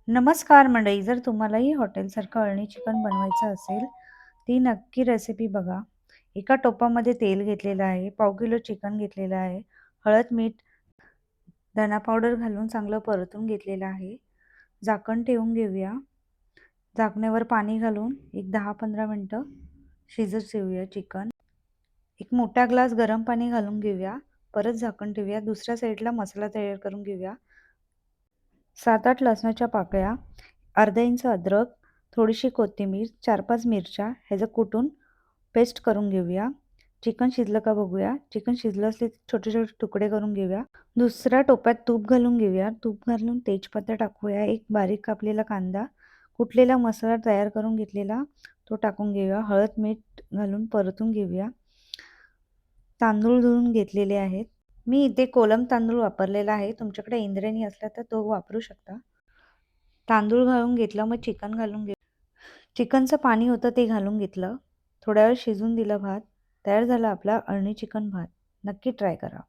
नमस्कार मंडळी, जर तुम्हालाही हॉटेलसारखं अळणी चिकन बनवायचं असेल, ती नक्की रेसिपी बघा. एका टोपामध्ये तेल घेतलेलं आहे, पाव किलो चिकन घेतलेलं आहे, हळद, मीठ, धना पावडर घालून चांगलं परतून घेतलेलं आहे. झाकण ठेवून घेऊया. झाकण्यावर पाणी घालून एक 10-15 मिनटं शिजत ठेवूया चिकन. एक मोठा ग्लास गरम पाणी घालून घेऊया. परत झाकण ठेवूया. दुसऱ्या साईडला मसाला तयार करून घेऊया. 7-8 लसणाच्या पाकळ्या, अर्धा इंच अद्रक, थोडीशी कोथिंबीर, 4-5 मिरच्या ह्याचं कुटून पेस्ट करून घेऊया. चिकन शिजलं का बघूया. चिकन शिजलं असले छोटे छोटे तुकडे करून घेऊया. दुसऱ्या टोपात तूप घालून घेऊया. तूप घालून तेजपत्ता टाकूया. एक बारीक कापलेला कांदा, कुटलेला मसाला तयार करून घेतलेला तो टाकून घेऊया. हळद, मीठ घालून परतून घेऊया. तांदूळ धुवून घेतलेले आहेत. मी इथे कोलम तांदूळ वापरलेला आहे. तुमच्याकडे इंद्रायणी असला तर तो वापरू शकता. तांदूळ घालून घेतलं, मग चिकन घालून चिकनचं पाणी होतं ते घालून घेतलं. थोड्या वेळ शिजून दिलं भात. तयार झाला आपला अळणी चिकन भात. नक्की ट्राय करा.